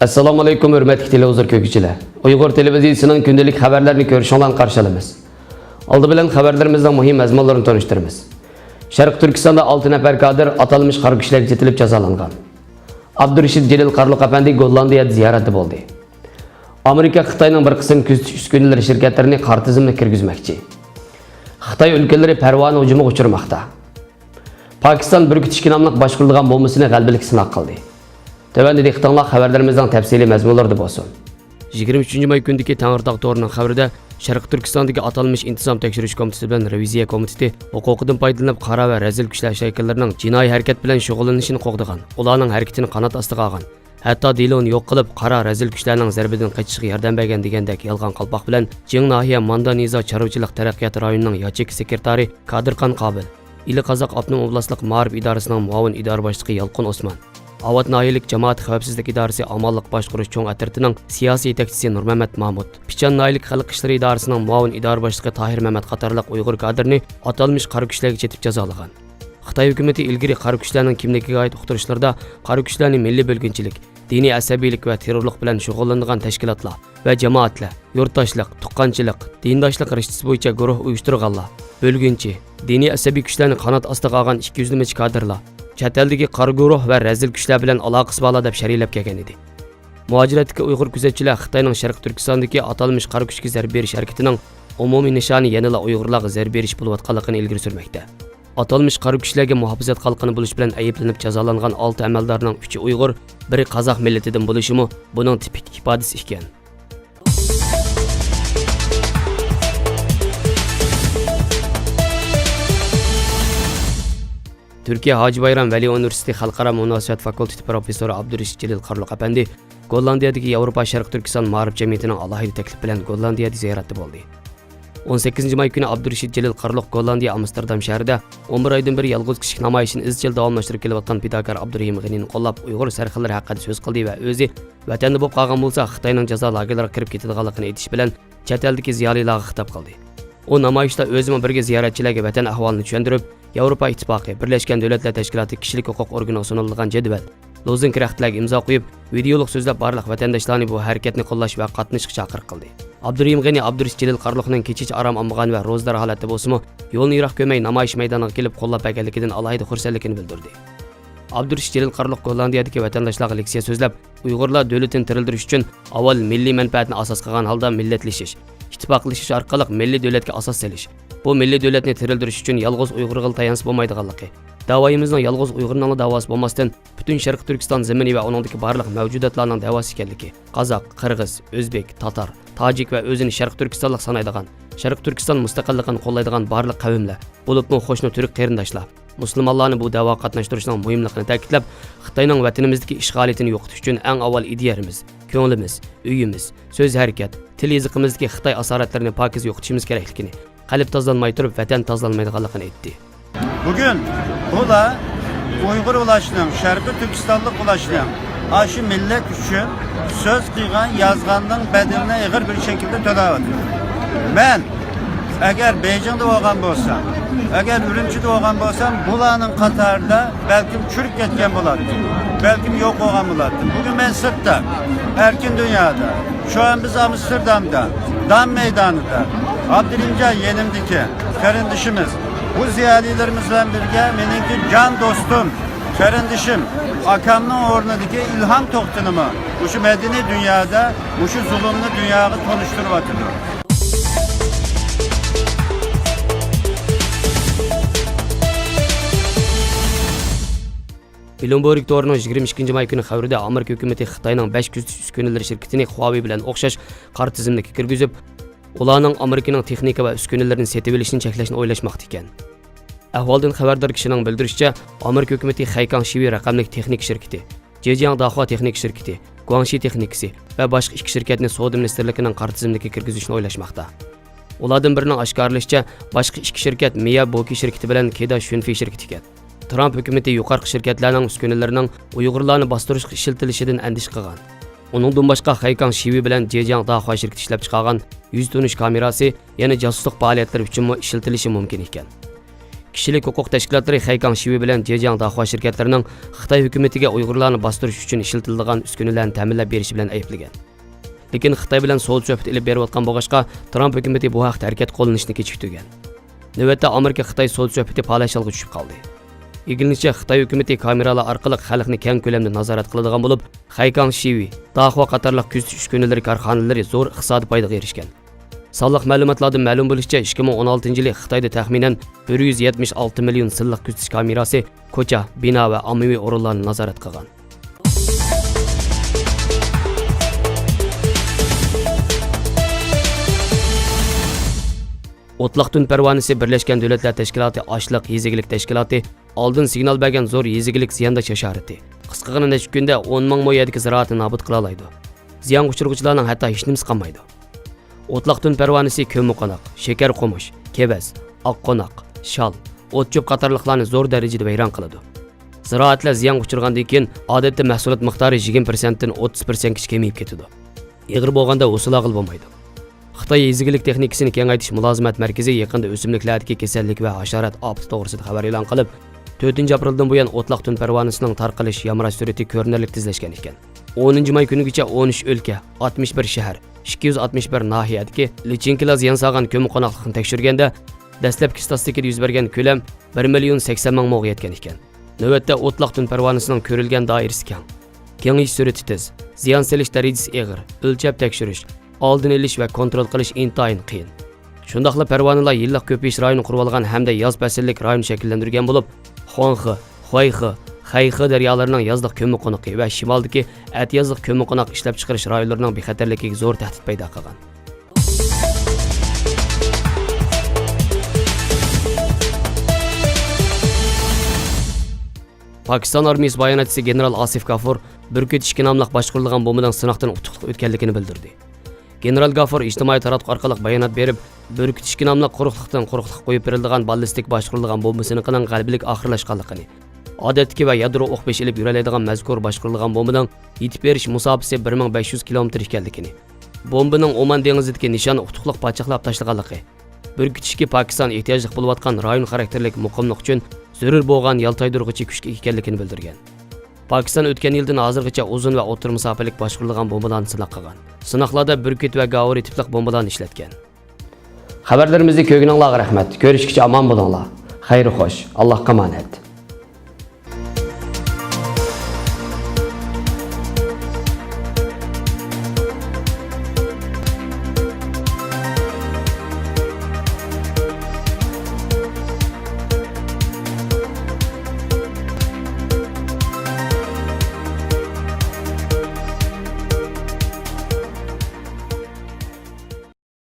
Assalomu alaykum hurmatli televizor ko'ruvchilar. Uyg'ur televiziyasining kundalik xabarlarini ko'rishinglarni qarshi olamiz. Oldi bilan xabarlarimizning muhim mazmunlarini tanishtiramiz. Sharq Turkistonda 6 nafar kadr atalmış qora kuchlarga jetilib jazolangan. Abdurashid Jalil Qarluq apandi Gollandiyada ziyorati bo'ldi. Amerika Xitoyning bir qism kuzatish uskunalari shirkatlarini qora tizimga kirgizmoqchi. Xitoy ülkeleri pervane hujumiga uchirmoqda. Pakiston Burkutish nomli boshqarilgan bombasini g'albalik sinab qildi. Tövəndə diqqətinizə xəbərlərimizdən təfsili məzmunlarda bolsun. 23 may gündəki Tağırtaq Toru'nun xəbərində Şərq Türkistandakı atalmış İntizam Tekşürüş Komiteti bilan Reviziya Komiteti huquqidan foydalanıb qara və rəzil kuchlar şəkillərinin jinoiy hərəkət bilan shug'ullanishini qo'g'dagan, ularning harakatini qanot ostiga olgan, hatto deloni yo'q qilib qara rəzil kuchlarning zarbidan qechishiga yordam bergan degandek yolg'on qalpoq bilan Jing Nahiya Manda Nizo Chorvachilik taraqqiyot rayonining yochik sekretari Qadirxon Qobil, Ili Qozoq Abnum oblastlik ma'rif idorasining muavin idora boshlig'i Yalqin Osman, Avat Nailik Cemaat Xavfsizlik İdarəsi Amallık Başquruş Çoğ Ətirtining siyasi yetakçisi Nurməhəmməd Mahmud, Pichan Nailik Xalq İşləri İdarəsinin muavin idora boshlig'i Tahir Mehmet qatarlıq Uyğur kadrini atalmış qara kuchlarga jetib jazolagan. Xitoy hukumati ilgari qara kuchlarning kimligiga oid uqtirishlarda qara kuchlarni milliy bo'lginchilik, diniy asabiylik va terrorlik bilan shug'ullanadigan tashkilotlar va jamoatlar, yurtdoshlik, tuqqanchilik, dindoshlik rishtasi bo'yicha guruh uyushtirganlar, bo'lginchi, diniy asabiy kuchlarni qanot ostiga olgan 200 nechta kadrlar chet eldagi qora guruh va razil kuchlar bilan aloqasi bor deb sharhlab kelgan edi. Muhojiratdagi Uyg'ur kuzatchilar Xitoyning Sharq Turkistondagi atalmış qara kuchga zarba berish harakatining umumiy nishoni yanada Uyg'urlarga zarba berish bo'layotganligini ilgari surmoqda. Atalmış qara kuchlarga muhofazat qalqini bo'lish bilan ayblanib jazolangan 6 amaldorning 3i Uyg'ur, biri qozoq millatidan bo'lishimi buning tipik ifodasi ekan. Türkiye Hacı Bayram Veli Üniversitesi Xalqaro Munosabat Fakulteti professori Abdurashid Jalil Qarluq apandi Gollandiyadagi Yevropa Sharq Turkiston ma'rif jamiyatining alohida taklif bilan Gollandiyada ziyoratda bo'ldi. 18 may kuni Abdurashid Jalil Qarluq Gollandiya Amsterdam shahrida 11 oydan beri yolg'iz kishilik namoyishini izchil davomlashtirib kelayotgan fidokor Abdurahim G'aniyni qo'llab Uyg'ur sarxillari haqida so'z qildi va o'zi vatanda bo'lib qolgan bo'lsa Xitoyning jazo lagerlariga kirib ketadiganligini aytish bilan chet eldagi ziyolilarga xitob qildi. O namoyishda o'zimi birga ziyoratchilarga vatan ahvolini tushuntirib, Yevropa İttifaqı, Birleşken Devletler Teşkilatı kişilik hukuk organı sunulgan jadval, lozing kiraxtlarga imzo qo'yib, videoluk so'zlab barliq vatandoshlarni bu harakatni qo'llash va qatnashishga chaqiriq qildi. Abdurahim G'ani Abdurashid Jalil Qarluqning kechich aram olmagan va ro'zdor holatda bo'lsa-mu, yo'lni yiroq ko'may namoyish maydoniga kelib qo'llab berganligidan alohida xursandligini bildirdi. Abdurashid Jalil Qarluq Gollandiyadagi vatandoshlarga leksiya so'zlab, Uyg'urlar davlatini tirildirish uchun avval milliy manfaatni asos qilgan holda millatlashish, ittifoqlashish orqali milliy davlatga asos solish, bu milliy davlatni tirildirish uchun yolg'iz Uyg'urga tayanib bo'lmaydiganligi, davoyimizning yolg'iz Uyg'urning davosi bo'lmasdan butun Sharq Turkiston zamini va uningdagi barliq mavjudotlarning davosi ekanligi, qozoq, qirg'iz, o'zbek, tatar, tojik va o'zini Sharq Turkistonlik sanaydigan, Sharq Turkiston mustaqilligini qo'llaydigan barliq qavmlar, bo'libmi qo'shni turk qarindoshlar musulmonlarni bu davo qatnashtirishning muhimligini ta'kidlab, Xitoyning vatanimizdagi ishg'oliyatini yo'qotish uchun eng avval ideyamiz, ko'nglimiz, uyimiz, so'z harakat, til yoziqimizdagi Xitoy asoratlarini pokiz yo'qotishimiz kerakligini, qalb tozlanmay turib vatan tozlanmaydiganligini aytdi. Bugün bu da Uygur ulaşının, Şarkı Türkistanlık ulaşının aşı millet üçün söz kıygan yazganın bedeline ağır bir şekilde tödavatır. Ben eğer Beijing'de olgan bolsam, eğer Ürümçi'de olgan bolsam, bulanın Katar'da belki çürük etken bulardı. Belki yok olgan bulardı. Bugün ben sırtta, erkin dünyada, şu an biz Amsterdam'da, Dam Meydanı'da, Abdülhamid yenimdeki kardeşimiz, bu ziyalilerimizle birge benimki can dostum, kardeşim, akamның ornadaki ilham toxtunumu, bu şu medeni dünyada, bu şu zulümlü dünyayı konuşturup atılıyor. Bloomberg Toru'nun 22 may kuni xabarida Amerika hukumati Xitoyning 5 kuzatish uskunalari shirkatini Huawei bilan o'xshash qora tizimlikka kirgizib, ularning Amerikaning texnika va uskunalarini setib olishini cheklashni o'ylashmoqda ekan. Ahvoldan xabardor kishining bildirishicha, Amerika hukumati Haykang Shiwi raqamli texnik shirkati, Zhejiang Dahua texnik shirkati, Guangxi texnikasi va boshqa ikki shirkatni savdo ministrligining qora tizimlikka kirgizishni o'ylashmoqda. Ulardan birining oshkorlashicha, boshqa ikki shirkat Miyaboki shirkati bilan Keda Shunfi shirkati ekan. Trump hukumati yuqorqi shirkatlarning uskunalarining Uyg'urlarni bostirishga ishiltilishidan andish qilgan. Uningdan boshqa Haykang Shiwi bilan Zhejiang Dahua shirkati ishlab chiqargan yuz tunish kamerasi yana josuslik faoliyatlari uchun ishiltilishi mumkin ekan. Kishilik huquq tashkilotlari Xaykang Shivi bilan Zhejiang Dahua shirkatlarining Xitoy hukumatiga Uyg'urlarni bostirish uchun ishlatilgan uskunalarni ta'minlab berishi bilan ayblagan. Lekin Xitoy bilan so'z suhbat ilib berayotgan bo'lg'achqa Trump hukumati bu haqda harakat qo'llanishni kechiktirgan. Navbatda Amerika Xitoy so'z suhbati palashalga tushib qoldi. İlginççe Xitoy hukumati kameralar orqali xalqni keng ko'lamda nazorat qiladigan bo'lib, Xaykang Shivi, Dahua qatorliq kuzatish uskunalari korxonalari zo'r iqtisodiy foydaga erishgan. Sonliq ma'lumotlardan ma'lum bo'lishicha, 2016-yili Xitoyda taxminan 176 million silliq kuzatish kamerasi ko'cha, bino va ommaviy o'rinlarni nazorat qilgan. O'tliq tun parvonasi Birlashgan Davlatlar Tashkiloti Ochliq yezigilik tashkiloti oldin signal bergan zo'r yezigilik ziyonda shasharati. Qisqagina necha kunda 10 ming mo'yadagi ziroatni nobud qila oladi. Ziyon uchiruvchilarning hatto hech nimasi qolmaydi. O'tliq tun parvonasi ko'miqonoq, shakar qo'mish, kebaz, oqqonoq, shal, o't-cho'p qatorliqlarni zo'r darajada vayron qiladi. Ziroatlar ziyon uchirgandan keyin odatda mahsulot miqdori 20% dan 30% gacha kamayib ketadi. Ig'ir bo'lganda o'silag'il bo'lmaydi. Xitoy yezigilik texnikasini kengaytirish mulozimat markazi yaqinda o'simliklardagi kasallik va hasharot ofati to'g'risida xabar e'lon qilib, 4-apreldan buyon o'tliq tun parvonasining tarqalish yamrash surati ko'rinarli tezlashgan ekan. 10-may kunigacha 13 o'lka, 61 shahar, 261 nahiyadagi lichinkalar ziyon solgan ko'miqonoqlikni tekshirganda, dastlabki statistikada yuz bergan ko'lam 1,80,000 mo'ga yetgan ekan. Navbatda o'tliq tun parvonasining ko'rilgan doirasi keng. Kengayish surati tez, ziyon solish darajasi ig'ir, o'lchab tekshirish, oldin olish va kontrol qilish intayin qiyin. Shundaqla parvonalar yillik ko'payish rayoni qurib olgan hamda yoz fasllik rayon shakllantirgan bo'lib, Xuanxi, Huayxi, Xayxi daryolarining yozliq ko'miqonoqi va shimoldagi atyozliq ko'miqonoq ishlab chiqarish rayonlarining bexatarligiga zo'r tahdid paydo qilgan. Pakiston armiyasi bayonotchisi general Asif Gafur Burkut 2 nomli boshqarilgan bombadan sinoqdan utuqliq o'tganligini bildirdi. General Gafur ijtimoiy taratquv orqali bayonot berib, Burkut 2 nomli quruqliqdan quruqliq qo'yib berilgan ballistik boshqarilgan bombasining g'albilik oxirlashganligini, odatdagi va yadro o'q besh ilib yuradigan mazkur boshqarilgan bombadan yetib berish musofasi 1500 kilometr ekanligini, bombaning Oman dengizidagi nishonni utuqliq pachaqlab tashlaganligi, Burkut 2 Pakiston ehtiyojli bo'layotgan rayon xarakterlik muqimlik uchun zarur bo'lgan yaltaydurg'ichi kuchga ekanligini bildirgan. Pakiston o'tgan yildan hozirgacha uzun va o'tir masofalik boshqarilgan bombalarni sinab qilgan. Sinoqlarda Burkut va Gauri tipli bombalarni ishlatgan. Xabarlarimizni ko'rganinglarga rahmat. Ko'rishguncha omon bo'linglar. Xayr xo'sh. Allohga omonat.